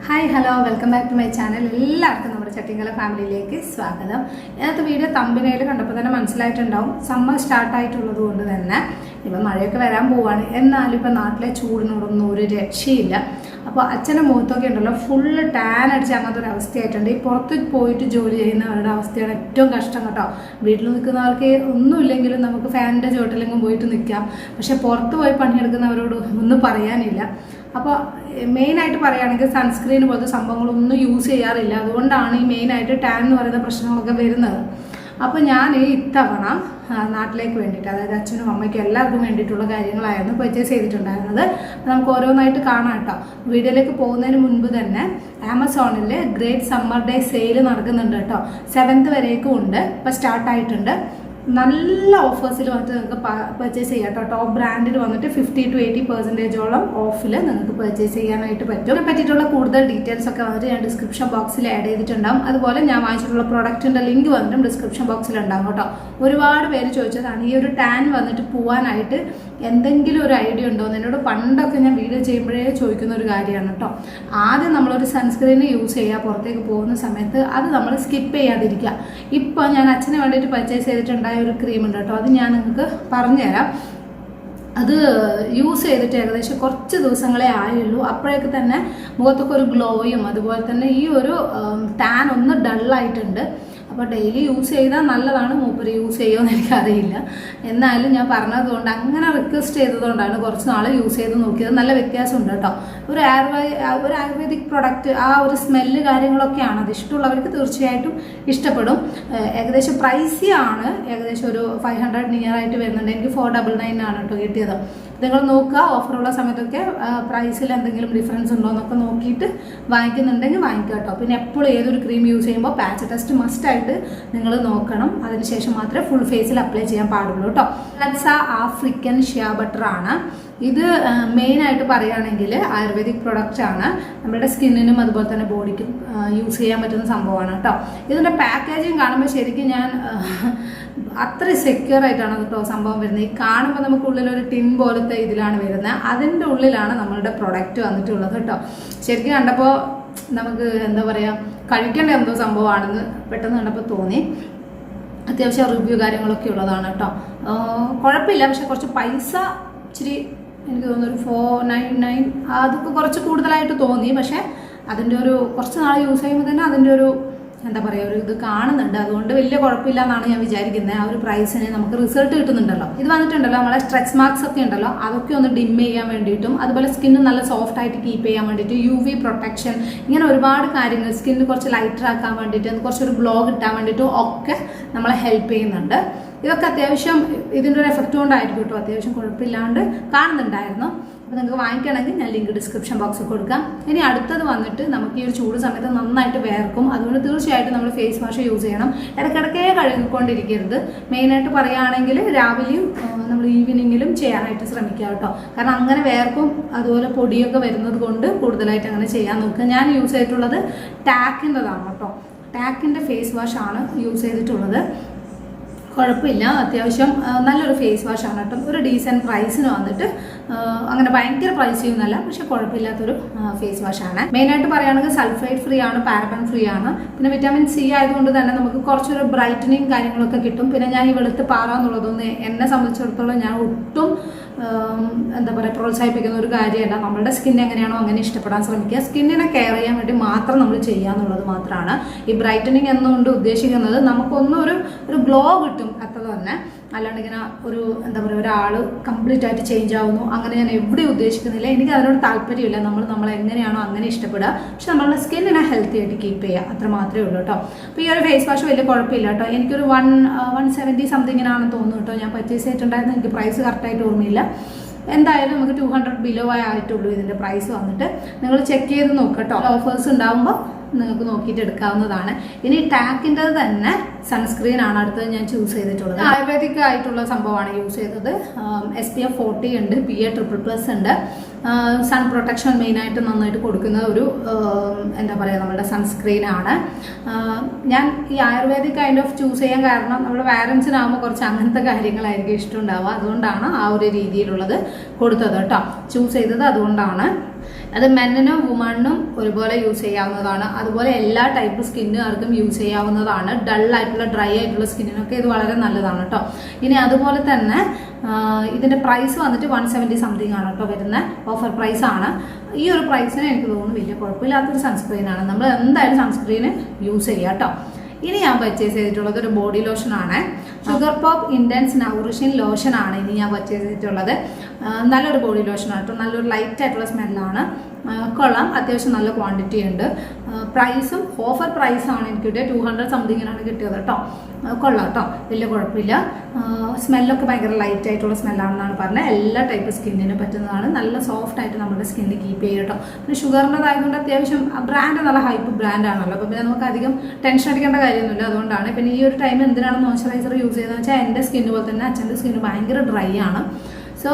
Hi hello welcome back to my channel. എല്ലാവർക്കും നമ്മുടെ ചട്ടിങ്കല ഫാമിലിയിലേക്ക് സ്വാഗതം. ഇന്നത്തെ വീഡിയോ തമ്പനയിൽ കണ്ടപ്പോൾ തന്നെ മനസ്സിലായിട്ടുണ്ടാവും, സമ്മർ സ്റ്റാർട്ടായിട്ടുള്ളത് കൊണ്ട് തന്നെ ഇപ്പം മഴയൊക്കെ വരാൻ പോവാണ്. എന്നാലും ഇപ്പം നാട്ടിലെ ചൂടിനോടൊന്നും ഒരു രക്ഷയില്ല. അപ്പോൾ അച്ഛൻ്റെ മുഖത്തൊക്കെ ഉണ്ടല്ലോ ഫുള്ള് ടാൻ അടിച്ച് അങ്ങനത്തെ ഒരു അവസ്ഥയായിട്ടുണ്ട്. ഈ പുറത്ത് പോയിട്ട് ജോലി ചെയ്യുന്നവരുടെ അവസ്ഥയാണ് ഏറ്റവും കഷ്ടം കേട്ടോ. വീട്ടിൽ നിൽക്കുന്നവർക്ക് ഒന്നുമില്ലെങ്കിലും നമുക്ക് ഫാനിൻ്റെ ചുവട്ടിലെങ്കിലും പോയിട്ട് നിൽക്കാം. പക്ഷെ പുറത്ത് പോയി പണിയെടുക്കുന്നവരോട് ഒന്നും പറയാനില്ല. അപ്പോൾ മെയിനായിട്ട് പറയുകയാണെങ്കിൽ സൺസ്ക്രീൻ പോലത്തെ സംഭവങ്ങളൊന്നും യൂസ് ചെയ്യാറില്ല. അതുകൊണ്ടാണ് ഈ മെയിനായിട്ട് ടാൻ എന്ന് പറയുന്ന പ്രശ്നങ്ങളൊക്കെ വരുന്നത്. അപ്പോൾ ഞാൻ ഇത്തവണ നാട്ടിലേക്ക് വേണ്ടിയിട്ട്, അതായത് അച്ഛനും അമ്മയ്ക്കും എല്ലാവർക്കും വേണ്ടിയിട്ടുള്ള കാര്യങ്ങളായിരുന്നു പർച്ചേസ് ചെയ്തിട്ടുണ്ടായിരുന്നത്. നമുക്ക് ഓരോന്നായിട്ട് കാണാം കേട്ടോ. വീഡിയോയിലേക്ക് പോകുന്നതിന് മുൻപ് തന്നെ ആമസോണിൽ ഗ്രേറ്റ് സമ്മർ ഡേ സെയിൽ നടക്കുന്നുണ്ട് കേട്ടോ. 7th വരേക്കും ഉണ്ട്. ഇപ്പോൾ സ്റ്റാർട്ടായിട്ടുണ്ട്. നല്ല ഓഫേഴ്സിൽ വന്നിട്ട് നിങ്ങൾക്ക് പർച്ചേസ് ചെയ്യാം കേട്ടോ. ടോപ്പ് ബ്രാൻഡിൽ വന്നിട്ട് 50 to 80% ഓഫിൽ നിങ്ങൾക്ക് പർച്ചേസ് ചെയ്യാനായിട്ട് പറ്റും. ഇതിനെ പറ്റിയിട്ടുള്ള കൂടുതൽ ഡീറ്റെയിൽസ് ഒക്കെ വന്നിട്ട് ഞാൻ ഡിസ്ക്രിപ്ഷൻ ബോക്സിൽ ആഡ് ചെയ്തിട്ടുണ്ടാകും. അതുപോലെ ഞാൻ വാങ്ങിച്ചിട്ടുള്ള പ്രൊഡക്റ്റിൻ്റെ ലിങ്ക് വന്നിട്ടും ഡിസ്ക്രിപ്ഷൻ ബോക്സിൽ ഉണ്ടാകും കേട്ടോ. ഒരുപാട് പേര് ചോദിച്ചതാണ് ഈ ഒരു ടാൻ വന്നിട്ട് പോകാനായിട്ട് എന്തെങ്കിലും ഒരു ഐഡിയ ഉണ്ടോ എന്ന്. എന്നോട് പണ്ടൊക്കെ ഞാൻ വീഡിയോ ചെയ്യുമ്പോഴേ ചോദിക്കുന്ന ഒരു കാര്യമാണ് കേട്ടോ. ആദ്യം നമ്മളൊരു സൺസ്ക്രീൻ യൂസ് ചെയ്യുക പുറത്തേക്ക് പോകുന്ന സമയത്ത്, അത് നമ്മൾ സ്കിപ്പ് ചെയ്യാതിരിക്കുക. ഇപ്പോൾ ഞാൻ അച്ഛന് വേണ്ടിയിട്ട് പർച്ചേസ് ചെയ്തിട്ടുണ്ടായ ഒരു ക്രീം ഉണ്ട് കേട്ടോ. അത് ഞാൻ നിങ്ങൾക്ക് പറഞ്ഞുതരാം. അത് യൂസ് ചെയ്തിട്ട് ഏകദേശം കുറച്ച് ദിവസങ്ങളെ ആയുള്ളൂ. അപ്പോഴേക്ക് തന്നെ മുഖത്തൊക്കെ ഒരു ഗ്ലോയും അതുപോലെ തന്നെ ഈ ഒരു ടാൻ ഒന്ന് ഡള്ളായിട്ടുണ്ട്. അപ്പോൾ ഡെയിലി യൂസ് ചെയ്താൽ നല്ലതാണ്. മൂപ്പര് യൂസ് ചെയ്യുമെന്ന് എനിക്കറിയില്ല. എന്നാലും ഞാൻ പറഞ്ഞതുകൊണ്ട്, അങ്ങനെ റിക്വസ്റ്റ് ചെയ്തതുകൊണ്ടാണ് കുറച്ച് നാൾ യൂസ് ചെയ്ത് നോക്കിയത്. നല്ല വ്യത്യാസമുണ്ട് കേട്ടോ. ഒരു ആയുർവേദിക് പ്രൊഡക്റ്റ്, ആ ഒരു സ്മെല്ല് കാര്യങ്ങളൊക്കെയാണ്. അത് ഇഷ്ടമുള്ളവർക്ക് തീർച്ചയായിട്ടും ഇഷ്ടപ്പെടും. ഏകദേശം പ്രൈസി ആണ്. ഏകദേശം ഒരു 500 നിയർ ആയിട്ട് വരുന്നുണ്ട്. എനിക്ക് 499 ആണ് കേട്ടോ കിട്ടിയത്. നിങ്ങൾ നോക്കുക, ഓഫറുള്ള സമയത്തൊക്കെ പ്രൈസിൽ എന്തെങ്കിലും ഡിഫറൻസ് ഉണ്ടോ എന്നൊക്കെ നോക്കിയിട്ട് വാങ്ങിക്കുന്നുണ്ടെങ്കിൽ വാങ്ങിക്കുക കേട്ടോ. പിന്നെ എപ്പോഴും ഏതൊരു ക്രീം യൂസ് ചെയ്യുമ്പോൾ പാച്ച് ടെസ്റ്റ് മസ്റ്റായിട്ട് നിങ്ങൾ നോക്കണം. അതിനുശേഷം മാത്രമേ ഫുൾ ഫേസിൽ അപ്ലൈ ചെയ്യാൻ പാടുള്ളൂ കേട്ടോ. ലക്സ ആഫ്രിക്കൻ ഷിയ ബട്ടർ ആണ് ഇത്. മെയിനായിട്ട് പറയുകയാണെങ്കിൽ ആയുർവേദിക് പ്രൊഡക്റ്റ് ആണ്. നമ്മുടെ സ്കിന്നിനും അതുപോലെ തന്നെ ബോഡിക്കും യൂസ് ചെയ്യാൻ പറ്റുന്ന സംഭവമാണ് കേട്ടോ. ഇതിൻ്റെ പാക്കേജിങ് കാണുമ്പോൾ ശരിക്കും ഞാൻ അത്ര സെക്യൂർ ആയിട്ടാണ് കേട്ടോ സംഭവം വരുന്നത്. ഈ കാണുമ്പോൾ നമുക്ക് ഉള്ളിലൊരു ടിൻ പോലത്തെ ഇതിലാണ് വരുന്നത്. അതിൻ്റെ ഉള്ളിലാണ് നമ്മളുടെ പ്രൊഡക്റ്റ് വന്നിട്ടുള്ളത് കേട്ടോ. ശരിക്കും കണ്ടപ്പോൾ നമുക്ക് എന്താ പറയുക, കഴിക്കേണ്ട എന്തോ സംഭവമാണെന്ന് പെട്ടെന്ന് കണ്ടപ്പോൾ തോന്നി. അത്യാവശ്യം റിവ്യൂ കാര്യങ്ങളൊക്കെ ഉള്ളതാണ് കേട്ടോ. കുഴപ്പമില്ല. പക്ഷെ കുറച്ച് പൈസ ഇച്ചിരി എനിക്ക് തോന്നുന്നു ഒരു 499 അതൊക്കെ കുറച്ച് കൂടുതലായിട്ട് തോന്നി. പക്ഷേ അതിൻ്റെ ഒരു കുറച്ച് നാൾ യൂസ് ചെയ്യുമ്പോൾ തന്നെ അതിൻ്റെ ഒരു എന്താ പറയുക, ഒരു ഇത് കാണുന്നുണ്ട്. അതുകൊണ്ട് വലിയ കുഴപ്പമില്ല എന്നാണ് ഞാൻ വിചാരിക്കുന്നത്. ആ ഒരു പ്രൈസിന് നമുക്ക് റിസൾട്ട് കിട്ടുന്നുണ്ടല്ലോ. ഇത് വന്നിട്ടുണ്ടല്ലോ നമ്മളെ സ്ട്രെച്ച് മാർക്സ് ഒക്കെ ഉണ്ടല്ലോ, അതൊക്കെ ഒന്ന് ഡിം ചെയ്യാൻ വേണ്ടിയിട്ടും അതുപോലെ സ്കിന്ന് നല്ല സോഫ്റ്റ് ആയിട്ട് കീപ്പ് ചെയ്യാൻ വേണ്ടിയിട്ട്, UV പ്രൊട്ടക്ഷൻ, ഇങ്ങനെ ഒരുപാട് കാര്യങ്ങൾ, സ്കിന്ന് കുറച്ച് ലൈറ്റർ ആക്കാൻ വേണ്ടിയിട്ട്, കുറച്ചൊരു ഗ്ലോ കിട്ടാൻ വേണ്ടിയിട്ടും ഒക്കെ നമ്മളെ ഹെൽപ്പ് ചെയ്യുന്നുണ്ട്. ഇതൊക്കെ അത്യാവശ്യം ഇതിൻ്റെ ഒരു എഫക്റ്റ് കൊണ്ടായിരിക്കും കേട്ടോ. അത്യാവശ്യം കുഴപ്പമില്ലാണ്ട് കാണുന്നുണ്ടായിരുന്നു. അപ്പോൾ നിങ്ങൾക്ക് വാങ്ങിക്കണമെങ്കിൽ ഞാൻ ലിങ്ക് ഡിസ്ക്രിപ്ഷൻ ബോക്സിൽ കൊടുക്കാം. ഇനി അടുത്തത് വന്നിട്ട് നമുക്ക് ഈ ഒരു ചൂട് സമയത്ത് നന്നായിട്ട് വേർക്കും. അതുകൊണ്ട് തീർച്ചയായിട്ടും നമ്മൾ ഫേസ് വാഷ് യൂസ് ചെയ്യണം. ഇടയ്ക്കിടയ്ക്കേ കഴുകിക്കൊണ്ടിരിക്കരുത്. മെയിനായിട്ട് പറയുകയാണെങ്കിൽ രാവിലെയും നമ്മൾ ഈവനിങ്ങിലും ചെയ്യാനായിട്ട് ശ്രമിക്കുക കേട്ടോ. കാരണം അങ്ങനെ വേർക്കും അതുപോലെ പൊടിയൊക്കെ വരുന്നത് കൊണ്ട് കൂടുതലായിട്ട് അങ്ങനെ ചെയ്യാൻ നോക്കുക. ഞാൻ യൂസ് ചെയ്തിട്ടുള്ളത് ടാക്കിൻ്റെതാണ് കേട്ടോ. ടാക്കിൻ്റെ ഫേസ് വാഷാണ് യൂസ് ചെയ്തിട്ടുള്ളത്. കുഴപ്പമില്ല, അത്യാവശ്യം നല്ലൊരു ഫേസ് വാഷാണ് കേട്ടോ. ഒരു ഡീസൻറ്റ് പ്രൈസിന് വന്നിട്ട് അങ്ങനെ ഭയങ്കര പ്രൈസ് ചെയ്യുന്നല്ല, പക്ഷെ കുഴപ്പമില്ലാത്തൊരു ഫേസ് വാഷാണ്. മെയിനായിട്ട് പറയുകയാണെങ്കിൽ സൾഫൈഡ് ഫ്രീ ആണ്, പാരബൻ ഫ്രീ ആണ്. പിന്നെ വിറ്റാമിൻ C ആയതുകൊണ്ട് തന്നെ നമുക്ക് കുറച്ചൊരു ബ്രൈറ്റനിങ് കാര്യങ്ങളൊക്കെ കിട്ടും. പിന്നെ ഞാൻ ഈ വെളുത്ത് പാറ എന്നുള്ളതൊന്ന് എന്നെ സംബന്ധിച്ചിടത്തോളം ഞാൻ ഒട്ടും എന്താ പറയുക പ്രോത്സാഹിപ്പിക്കുന്ന ഒരു കാര്യമല്ല. നമ്മളുടെ സ്കിൻ എങ്ങനെയാണോ അങ്ങനെ ഇഷ്ടപ്പെടാൻ ശ്രമിക്കുക. സ്കിന്നിനെ കെയർ ചെയ്യാൻ വേണ്ടി മാത്രം നമ്മൾ ചെയ്യുക എന്നുള്ളത് മാത്രമാണ്. ഈ ബ്രൈറ്റനിങ് എന്നുകൊണ്ട് ഉദ്ദേശിക്കുന്നത് നമുക്കൊന്നും ഒരു ഗ്ലോ കിട്ടും, അത്ര തന്നെ. അല്ലാണ്ട് ഇങ്ങനെ ഒരു എന്താ പറയുക ഒരാൾ കംപ്ലീറ്റ് ആയിട്ട് ചേഞ്ച് ആവുന്നു അങ്ങനെ ഞാൻ എവിടെയും ഉദ്ദേശിക്കുന്നില്ല. എനിക്ക് അതിനോട് താല്പര്യമില്ല. നമ്മൾ എങ്ങനെയാണോ അങ്ങനെ ഇഷ്ടപ്പെടുക. പക്ഷെ നമ്മളുടെ സ്കിന്നിനെ ഹെൽത്തി ആയിട്ട് കീപ്പ് ചെയ്യുക, അത്ര മാത്രമേ ഉള്ളൂ കേട്ടോ. അപ്പോൾ ഈ ഒരു ഫേസ് വാഷ് വലിയ കുഴപ്പമില്ല കേട്ടോ. എനിക്കൊരു 170 സംതിങ്ങിനാണെന്ന് തോന്നുന്നു കേട്ടോ. ഞാൻ പർച്ചേസ് ചെയ്തിട്ടുണ്ടായിരുന്നു. എനിക്ക് പ്രൈസ് കറക്റ്റായിട്ട് ഓർമ്മയില്ല. എന്തായാലും നമുക്ക് 200 ബിലോ ആയിട്ടുള്ളൂ ഇതിൻ്റെ പ്രൈസ് വന്നിട്ട്. നിങ്ങൾ ചെക്ക് ചെയ്ത് നോക്കുക കേട്ടോ. ഓഫേഴ്സ് ഉണ്ടാകുമ്പോൾ നിങ്ങൾക്ക് നോക്കിയിട്ട് എടുക്കാവുന്നതാണ്. ഇനി ടാക്കിൻ്റെത് തന്നെ സൺസ്ക്രീൻ ആണ് അടുത്തത് ഞാൻ ചൂസ് ചെയ്തിട്ടുള്ളത്. ആയുർവേദിക് ആയിട്ടുള്ള സംഭവമാണ് യൂസ് ചെയ്തത്. SPF 40 ഉണ്ട്, PA++ ഉണ്ട്. സൺ പ്രൊട്ടക്ഷൻ മെയിനായിട്ട് നന്നായിട്ട് കൊടുക്കുന്ന ഒരു എന്താ പറയുക നമ്മുടെ സൺസ്ക്രീനാണ്. ഞാൻ ഈ ആയുർവേദിക് കൈൻഡ് ഓഫ് ചൂസ് ചെയ്യാൻ കാരണം നമ്മുടെ പാരൻസിനാകുമ്പോൾ കുറച്ച് അങ്ങനത്തെ കാര്യങ്ങളായിരിക്കും ഇഷ്ടമുണ്ടാവുക. അതുകൊണ്ടാണ് ആ ഒരു രീതിയിലുള്ളത് കൊടുത്തത് കേട്ടോ, ചൂസ് ചെയ്തത് അതുകൊണ്ടാണ്. അത് മെന്നിനും വുമണിനും ഒരുപോലെ യൂസ് ചെയ്യാവുന്നതാണ്. അതുപോലെ എല്ലാ ടൈപ്പ് സ്കിന്നുകാർക്കും യൂസ് ചെയ്യാവുന്നതാണ്. ഡള്ളായിട്ടുള്ള ഡ്രൈ ആയിട്ടുള്ള സ്കിന്നിനൊക്കെ ഇത് വളരെ നല്ലതാണ് കേട്ടോ. ഇനി അതുപോലെ തന്നെ ഇതിൻ്റെ പ്രൈസ് വന്നിട്ട് 170 സംതിങ് ആണ് കേട്ടോ വരുന്ന ഓഫർ പ്രൈസ് ആണ്. ഈ ഒരു പ്രൈസിന് എനിക്ക് തോന്നുന്നു വലിയ കുഴപ്പമില്ലാത്തൊരു സൺസ്ക്രീനാണ്. നമ്മൾ എന്തായാലും സൺസ്ക്രീന് യൂസ് ചെയ്യുക കേട്ടോ. ഇനി ഞാൻ പർച്ചേസ് ചെയ്തിട്ടുള്ളത് ഒരു ബോഡി ലോഷനാണ്. ഷുഗർ പോപ്പ് ഇൻറ്റൻസ് നൗറിഷിംഗ് ലോഷനാണ് ഇനി ഞാൻ പർച്ചേസ് ചെയ്തിട്ടുള്ളത്. നല്ലൊരു ബോഡി ലോഷനാണ് കേട്ടോ. നല്ലൊരു ലൈറ്റ് ആയിട്ടുള്ള സ്മെല്ലാണ്. കൊള്ളാം, അത്യാവശ്യം നല്ല ക്വാണ്ടിറ്റി ഉണ്ട്. പ്രൈസും ഓഫർ പ്രൈസാണ് എനിക്ക് കിട്ടിയത്. 200 സംതിങ്ങിനാണ് കിട്ടിയത് കേട്ടോ. കൊള്ളാം കേട്ടോ, വലിയ കുഴപ്പമില്ല. സ്മെല്ലൊക്കെ ഭയങ്കര ലൈറ്റ് ആയിട്ടുള്ള സ്മെല്ലാണെന്നാണ് പറഞ്ഞത്. എല്ലാ ടൈപ്പ് സ്കിന്നിന് പറ്റുന്നതാണ്. നല്ല സോഫ്റ്റ് ആയിട്ട് നമ്മുടെ സ്കിന്നിൽ കീപ്പ് ചെയ്യും കേട്ടോ. പിന്നെ ഷുഗറിൻ്റെതായതുകൊണ്ട് അത്യാവശ്യം ബ്രാൻഡ് നല്ല ഹൈപ്പ് ബ്രാൻഡാണല്ലോ. അപ്പോൾ പിന്നെ നമുക്ക് അധികം ടെൻഷൻ അടിക്കേണ്ട കാര്യമൊന്നുമില്ല. അതുകൊണ്ടാണ്. പിന്നെ ഈ ഒരു ടൈം എന്തിനാണ് മോയ്സ്ചറൈസർ യൂസ് ചെയ്തതെന്ന് വെച്ചാൽ എൻ്റെ സ്കിന്ന് പോലെ തന്നെ അച്ഛൻ്റെ സ്കിന്ന് ഭയങ്കര ഡ്രൈ ആണ്. സോ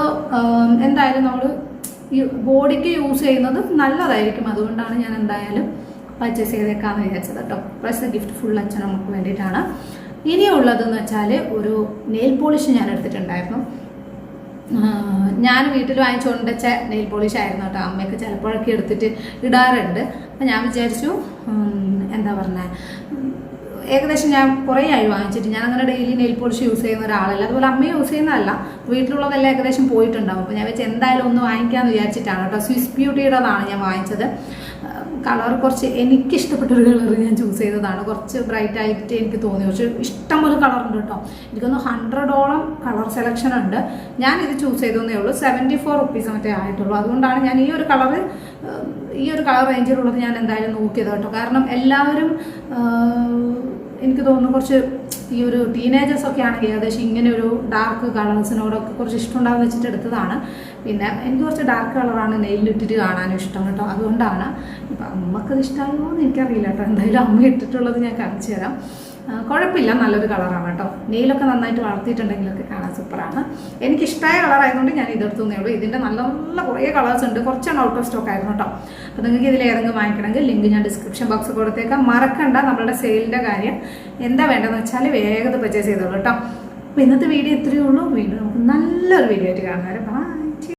എന്തായാലും നമ്മൾ ഈ ബോഡിക്ക് യൂസ് ചെയ്യുന്നത് നല്ലതായിരിക്കും. അതുകൊണ്ടാണ് ഞാൻ എന്തായാലും പർച്ചേസ് ചെയ്തേക്കാമെന്ന് വിചാരിച്ചത് കേട്ടോ. പ്ലസ് ഗിഫ്റ്റ് ഫുൾ അച്ഛൻ നമുക്ക് വേണ്ടിയിട്ടാണ്. ഇനിയുള്ളതെന്ന് വെച്ചാൽ ഒരു നെയിൽ പോളിഷ് ഞാൻ എടുത്തിട്ടുണ്ടായിരുന്നു. ഞാൻ വീട്ടിൽ വാങ്ങിച്ചുകൊണ്ട് വെച്ച നെയിൽ പോളിഷ് ആയിരുന്നു കേട്ടോ. അമ്മയൊക്കെ ചിലപ്പോഴൊക്കെ എടുത്തിട്ട് ഇടാറുണ്ട്. അപ്പം ഞാൻ വിചാരിച്ചു എന്താ പറഞ്ഞത്, ഏകദേശം ഞാൻ കുറേ ആയി വാങ്ങിച്ചിട്ട്. ഞാൻ അങ്ങനെ ഡെയിലി നെയിൽ പോളിഷ് യൂസ് ചെയ്യുന്ന ഒരാളല്ല. അതുപോലെ അമ്മ യൂസ് ചെയ്യുന്നതല്ല, വീട്ടിലുള്ളതെല്ലാം ഏകദേശം പോയിട്ടുണ്ടാവും. അപ്പോൾ ഞാൻ വെച്ച് എന്തായാലും ഒന്ന് വാങ്ങിക്കാമെന്ന് വിചാരിച്ചിട്ടാണ് കേട്ടോ. സ്വിസ് ബ്യൂട്ടിയുടേതാണ് ഞാൻ വാങ്ങിച്ചത്. കളർ കുറച്ച് എനിക്കിഷ്ടപ്പെട്ടൊരു കളർ ഞാൻ ചൂസ് ചെയ്തതാണ്. കുറച്ച് ബ്രൈറ്റ് ആയിട്ട് എനിക്ക് തോന്നി. പക്ഷേ ഇഷ്ടംപോലെ കളറുണ്ട് കേട്ടോ. എനിക്കൊന്ന് 100ഓളം കളർ സെലക്ഷൻ ഉണ്ട്. ഞാൻ ഇത് ചൂസ് ചെയ്തതേ ഉള്ളൂ. 74 റുപ്പീസ് മറ്റേ ആയിട്ടുള്ളൂ. അതുകൊണ്ടാണ് ഞാൻ ഈ ഒരു കളർ റേഞ്ചിലുള്ളത് ഞാൻ എന്തായാലും നോക്കിയത് കേട്ടോ. കാരണം എല്ലാവരും എനിക്ക് തോന്നുന്നു കുറച്ച് ഈ ഒരു ടീനേജേഴ്സൊക്കെ ആണെങ്കിൽ ഏകദേശം ഇങ്ങനെ ഒരു ഡാർക്ക് കളേഴ്സിനോടൊക്കെ കുറച്ച് ഇഷ്ടമുണ്ടാകുന്ന വെച്ചിട്ട് എടുത്തതാണ്. പിന്നെ എനിക്ക് കുറച്ച് ഡാർക്ക് കളറാണ് നെയിലിട്ടിട്ട് കാണാനും ഇഷ്ടം കേട്ടോ. അതുകൊണ്ടാണ്. ഇപ്പം അമ്മക്കത് ഇഷ്ടമാണോ എന്ന് എനിക്കറിയില്ല കേട്ടോ. എന്തായാലും അമ്മ ഇട്ടിട്ടുള്ളത് ഞാൻ കാണിച്ചു തരാം. കുഴപ്പമില്ല, നല്ലൊരു കളറാണ് കേട്ടോ. നെയിലൊക്കെ നന്നായിട്ട് വളർത്തിയിട്ടുണ്ടെങ്കിലൊക്കെ കാണാൻ സൂപ്പറാണ്. എനിക്കിഷ്ടമായ കളറായതുകൊണ്ട് ഞാൻ ഇതെടുത്തുന്നേ ഉള്ളൂ. ഇതിൻ്റെ നല്ല നല്ല കുറേ കളേഴ്സ് ഉണ്ട്. കുറച്ചാണ് ഔട്ട് ഓഫ് സ്റ്റോക്ക് ആയിരുന്നു കേട്ടോ. അപ്പോൾ നിങ്ങൾക്ക് ഇതിൽ ഏതെങ്കിലും വാങ്ങിക്കണമെങ്കിൽ ലിങ്ക് ഞാൻ ഡിസ്ക്രിപ്ഷൻ ബോക്സ് കൊടുത്തേക്കാം. മറക്കണ്ട, നമ്മളുടെ സെയിലിൻ്റെ കാര്യം എന്താ വേണ്ടതെന്ന് വെച്ചാൽ വേഗത പർച്ചേസ് ചെയ്തോളൂ കേട്ടോ. അപ്പോൾ ഇന്നത്തെ വീഡിയോ ഇത്രയേ ഉള്ളൂ. വീണ്ടും നമുക്ക് നല്ലൊരു വീഡിയോ ആയിട്ട് കാണുന്നവരെ ബൈ.